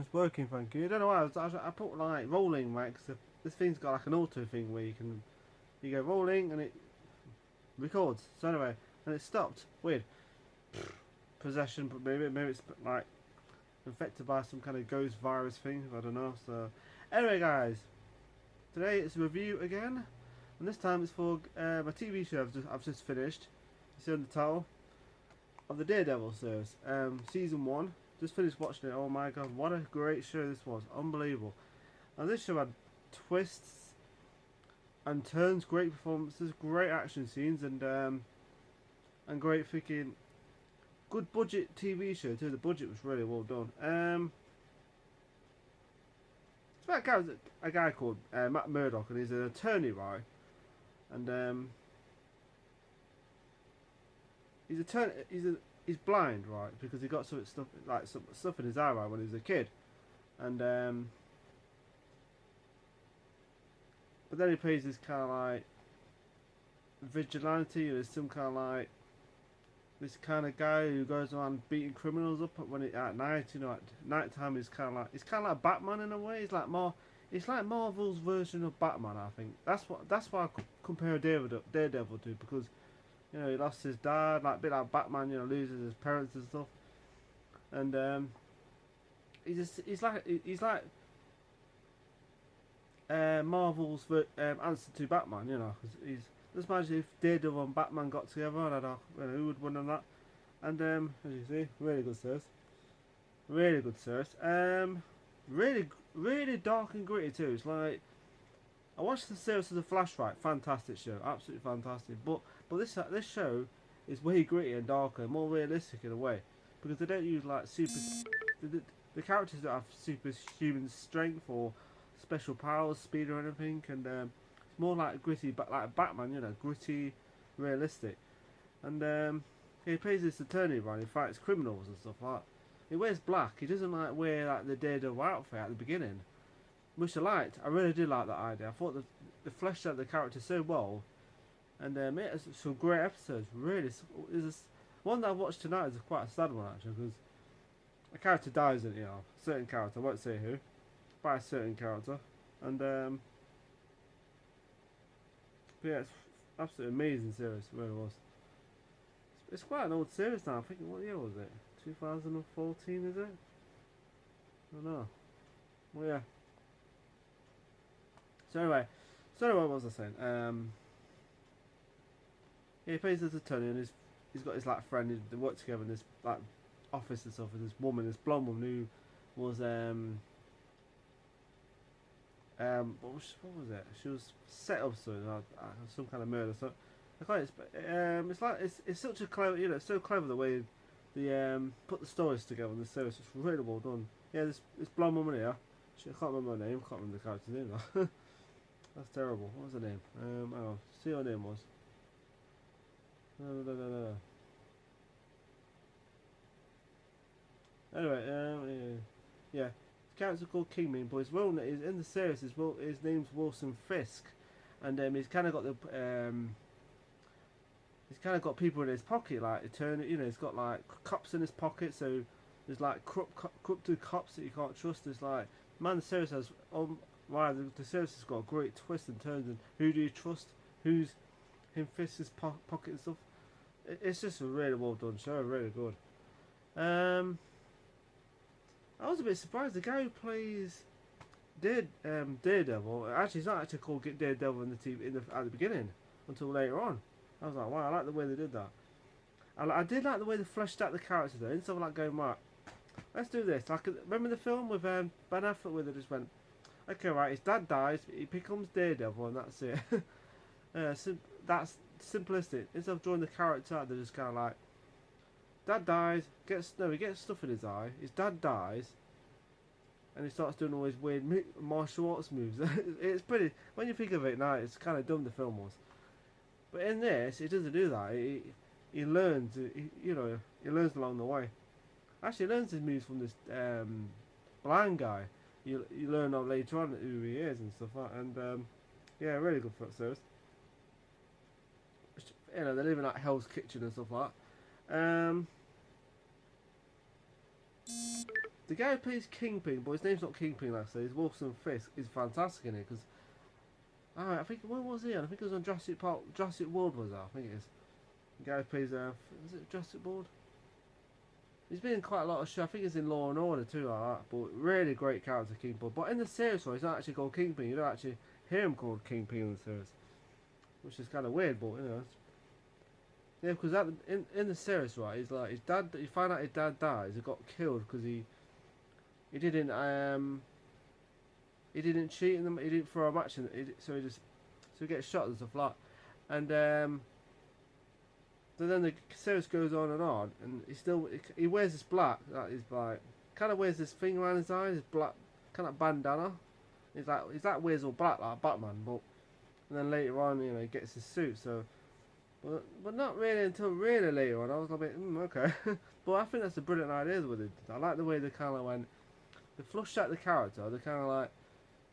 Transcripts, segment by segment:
It's working, thank you. I don't know why. I put like rolling, right? Because this thing's got like an auto thing where you go rolling and it records. So anyway, and it stopped. Weird. Possession, but maybe it's like infected by some kind of ghost virus thing. I don't know. So anyway, guys, today it's a review again, and this time it's for my TV show I've just finished. You see on the title of the Daredevil series, season 1. Just finished watching it. Oh my god, what a great show this was! Unbelievable. And this show had twists and turns, great performances, great action scenes, and great freaking good budget TV show too. The budget was really well done. It's about a guy called Matt Murdock, and he's an attorney, right? And he's blind, right? Because he got some stuff in his eye, right, when he was a kid, and but then he plays this kind of like vigilante, or some kind of like this kind of guy who goes around beating criminals up when it at night. You know, at night time he's kind of like Batman in a way. It's like Marvel's version of Batman. I think that's why I compare Daredevil to, because you know he lost his dad, like a bit like Batman. You know, loses his parents and stuff, and he's like Marvel's answer to Batman. You know, 'cause he's just imagine if Daredevil and Batman got together, and I don't know who would win on that. And as you see, really good series, really good series. Really dark and gritty too. It's like I watched the series of the Flash, right? Fantastic show, absolutely fantastic. But this show is way grittier and darker, and more realistic in a way, because they don't use like the characters don't have superhuman strength or special powers, speed or anything, and it's more like gritty, but like Batman, you know, gritty, realistic. And he plays this attorney, right? He fights criminals and stuff like that. He wears black. He doesn't like wear like the Daredevil outfit at the beginning, which I liked. I really did like that idea. I thought the fleshed out the character so well, and it has some great episodes. Really, there's one that I watched tonight is quite a sad one actually, because a character dies in it, you know, a certain character. I won't say who, by a certain character, and yeah, it's absolutely amazing series. It really was. It's quite an old series now. I think what year was it? 2014, is it? I don't know. Well, yeah. So anyway, what was I saying? Yeah, he plays as a attorney, and he's got his like friend. They work together in this like office and stuff. And this woman, this blonde woman who was what was it? She was set up some kind of murder. So I can't. It's like it's such a clever, you know, it's so clever the way they put the stories together in the series. It's really well done. Yeah, this blonde woman here. I can't remember her name. Can't remember the character's name though. That's terrible. What was her name? Hang on. See what her name was. No. Anyway, yeah. His character called Kingman, but his role is in the series. His name's Wilson Fisk, and he's kind of got he's kind of got people in his pocket, like eternal. You know, he's got like cops in his pocket, so there's like corrupted cops that you can't trust. There's like, man, the series has wow, the series has got a great twist and turns, and who do you trust? Who's in Fisk's pocket and stuff. It's just a really well done show, really good. I was a bit surprised. The guy who plays Daredevil, actually, he's not actually called Daredevil in the TV at the beginning until later on. I was like, wow, I like the way they did that. I did like the way they fleshed out the characters though. Instead of like going, right, let's do this. Like, remember the film with Ben Affleck where they just went, okay, right, his dad dies, he becomes Daredevil, and that's it. So that's simplistic. Instead of drawing the character out, they're just kind of like, dad dies, he gets stuff in his eye, his dad dies, and he starts doing all his weird martial arts moves. It's pretty, when you think of it now, it's kind of dumb the film was. But in this, he doesn't do that. He learns, he learns along the way. Actually, he learns his moves from this blind guy. You learn later on who he is and stuff like that. And yeah, really good for series. You know, they live in like Hell's Kitchen and stuff like that. the guy who plays Kingpin, but his name's not Kingpin, like I say, it's Wilson Fisk, is fantastic in it. Because I think where was he on? I think it was on Jurassic Park, Jurassic World was that? I think it is. The guy who plays is it Jurassic World? He's been in quite a lot of shows. I think he's in Law and Order too, like that. But really great character, Kingpin. But in the series, he's not actually called Kingpin. You don't actually hear him called Kingpin in the series, which is kind of weird. But you know, yeah, because in the series, right, he's like his dad. You find out his dad dies. He got killed because he didn't cheat in them. He didn't throw a match in. So he gets shot and stuff like. And so then the series goes on, and he wears this black. That is like kind of wears this thing around his eyes, this black kind of bandana. He's like wears all black like Batman, but and then later on, you know, he gets his suit. So, but not really until really later on. I was a bit okay, but I think that's a brilliant idea with it. I like the way they kind of went. They flushed out the character. They kind of like,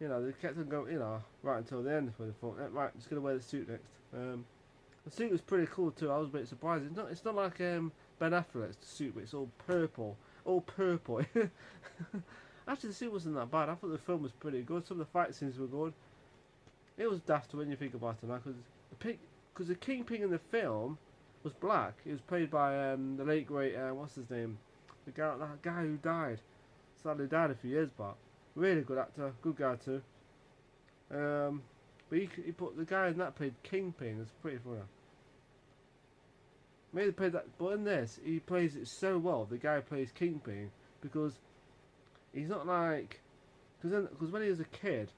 you know, they kept on going, you know, right until the end. Where they thought, right, just gonna wear the suit next. The suit was pretty cool too. I was a bit surprised. It's not like Ben Affleck's suit, but it's all purple. Actually, the suit wasn't that bad. I thought the film was pretty good. Some of the fight scenes were good. It was daft when you think about it now, because the Kingpin in the film was black. It was played by the late great what's his name, that guy who died. Sadly died a few years back. Really good actor, good guy too. But he put the guy in that played Kingpin. It's pretty funny. Maybe they played that, but in this he plays it so well. The guy plays Kingpin because he's not like because when he was a kid,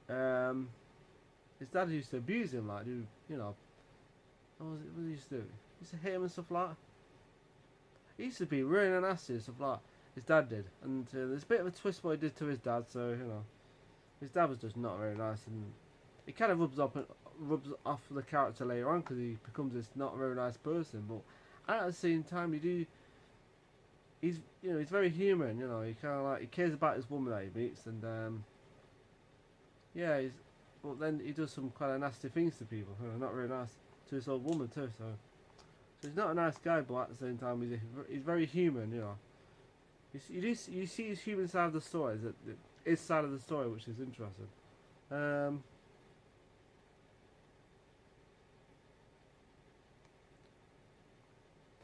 his dad used to abuse him, like do you know? What did he used to do? He used to hit him and stuff like that. He used to be really nasty and stuff like that. His dad did, and there's a bit of a twist what he did to his dad. So you know, his dad was just not very nice, and he kind of rubs off the character later on because he becomes this not very nice person. But at the same time, he's very human. You know, he kind of like he cares about his woman that he meets, and yeah, but then he does some kind of nasty things to people. You know, not very nice to his old woman too. So he's not a nice guy, but at the same time, he's very human. You know, you see his human side of the story, his side of the story, which is interesting.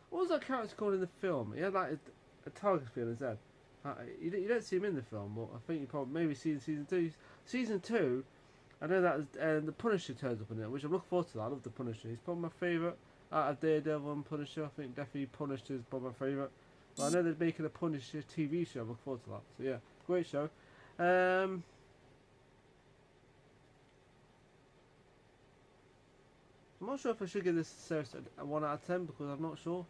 What was that character called in the film? He had like a tiger spear on his head. You don't see him in the film, but I think you probably maybe see in season 2. Season 2, I know that the Punisher turns up in it, which I'm looking forward to that. I love the Punisher. He's probably my favourite out of Daredevil and Punisher. I think definitely Punisher is probably my favourite. But I know they're making a Punisher TV show. I'm looking forward to that. So yeah, great show. I'm not sure if I should give this series a 1 out of 10 because I'm not sure.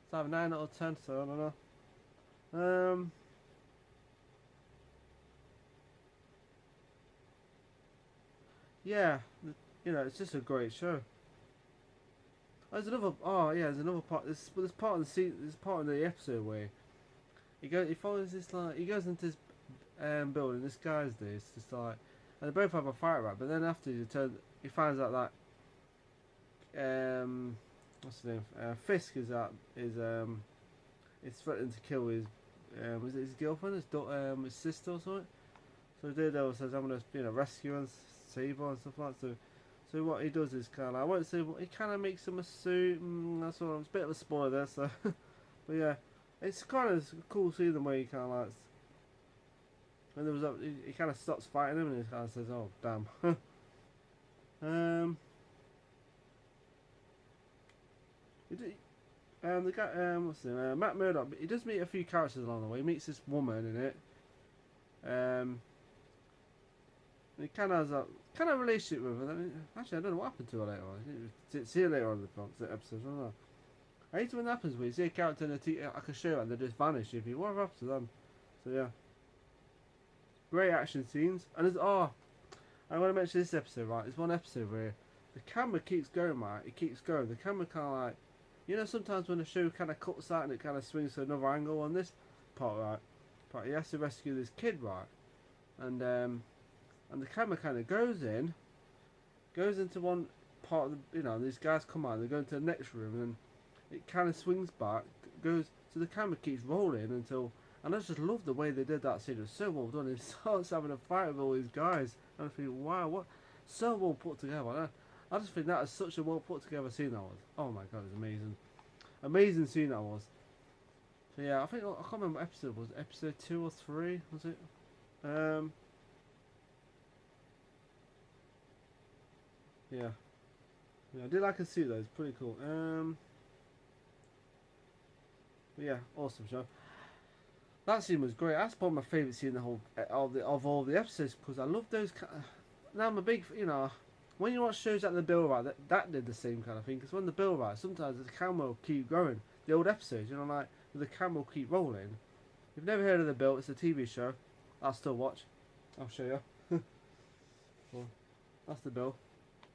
It's either 9 out of 10, so I don't know. Yeah, you know, it's just a great show. There's another. Oh yeah, there's another part. There's part in the episode where he follows this like he goes into this building. This guy's there. It's just like, and they both have a fight right. But then after he finds out that what's his name? Fisk is threatening to kill his was it his girlfriend, his sister or something. So Daredevil says, "I'm gonna rescue her and save her and stuff like that." So what he does is kind of, I won't say, but he kind of makes him a suit. That's all. It's a bit of a spoiler there, so. But yeah, it's kind of cool seeing the way he kind of like. When there was he kind of stops fighting him and he kind of says, "Oh damn." The guy, what's his name? Matt Murdock. He does meet a few characters along the way. He meets this woman in it. He kind of has a kind of relationship with her. Actually, I don't know what happened to her later on. Didn't see her later on in the film, the episode. I don't know. I hate when that happens where you see a character in a show and they just vanish. You think, what happened to them? So yeah, great action scenes. And there's I want to mention this episode, right? There's one episode where the camera keeps going, right? It keeps going. The camera kind of like, you know, sometimes when a show kind of cuts out and it kind of swings to another angle on this part, right? But he has to rescue this kid, right? And the camera kind of goes into one part of the, you know, these guys come out, they go into the next room, and it kind of swings back, goes so the camera keeps rolling until, and I just love the way they did that scene. It was so well done. He starts having a fight with all these guys, and I think, wow, what, so well put together. I just think that is such a well put together scene that was. Oh my god, it's amazing, amazing scene that was. So yeah, I think, I can't remember what episode was. Episode 2 or 3 was it? Yeah. Yeah, I did like a suit though. It's pretty cool. But yeah, awesome show. That scene was great. That's probably my favourite scene in the whole of all the episodes, because I love those. Now I'm a big, you know, when you watch shows like the build right, that did the same kind of thing. Because when the build right, sometimes the camera will keep going. The old episodes, you know, like the camera will keep rolling. If you've never heard of the build, it's a TV show. I'll still watch. I'll show you. Well, that's the bill.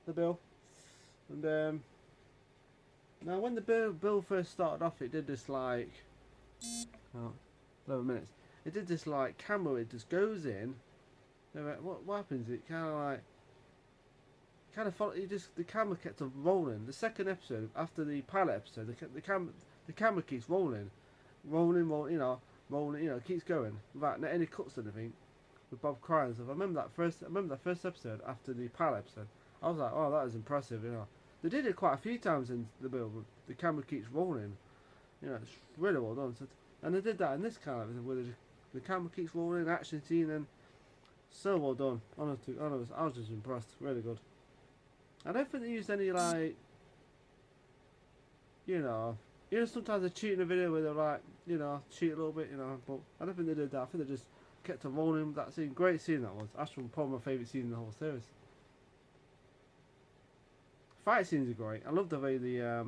The bill. And now when the bill first started off, it did this like 11 minutes. It did this like camera. It just goes in. What happens? It kind of follow. The camera kept on rolling. The second episode after the pilot episode, the camera keeps rolling, rolling. You know, rolling. You know, it keeps going without any cuts or anything. With Bob crying and stuff. I remember that first episode after the pilot episode. I was like, oh, that is impressive, you know. They did it quite a few times in the build. The camera keeps rolling, you know. It's really well done. So, and they did that in this kind of where the camera keeps rolling, action scene, and so well done. Honestly, I was just impressed. Really good. I don't think they used any like, you know, sometimes they cheat in a video where they're like, you know, cheat a little bit, you know. But I don't think they did that. I think they just kept on rolling with that scene. Great scene that was. That's probably my favourite scene in the whole series. Fight scenes are great. I love the way the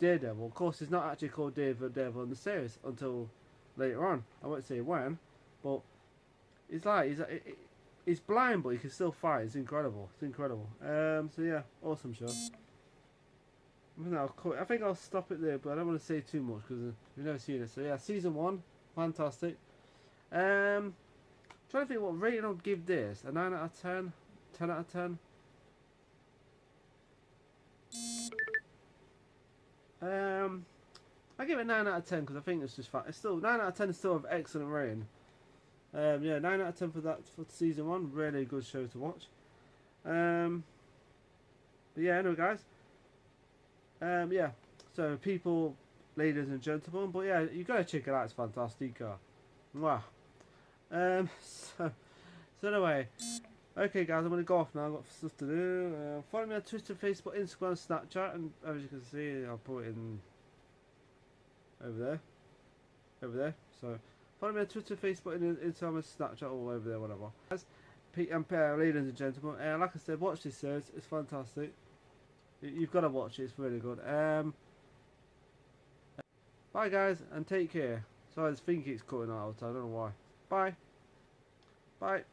Daredevil, of course, it's not actually called Daredevil in the series until later on. I won't say when, but it's like he's blind, but he can still fight. It's incredible. It's incredible. So yeah, awesome show. I think I'll stop it there, but I don't want to say too much because we've never seen it. So yeah, season 1, fantastic. Trying to think what rating I'll give this. A 9 out of 10, 10 out of 10. I give it 9 out of 10 because I think it's just fun. It's still 9 out of 10 is still an excellent rating. Yeah, 9 out of 10 for season 1. Really good show to watch. But yeah, anyway, guys. Yeah. So people, ladies and gentlemen, but yeah, you gotta check it out. It's fantastic. Wow. So anyway. Okay guys, I'm going to go off now, I've got stuff to do. Follow me on Twitter, Facebook, Instagram, Snapchat, and as you can see, I'll put it in over there. So follow me on Twitter, Facebook, Instagram, and Snapchat, all over there, whatever. Ladies and gentlemen, like I said, watch this series, it's fantastic. You've got to watch it, it's really good. Bye guys, and take care. Sorry, I think it's cutting out, I don't know why. Bye. Bye.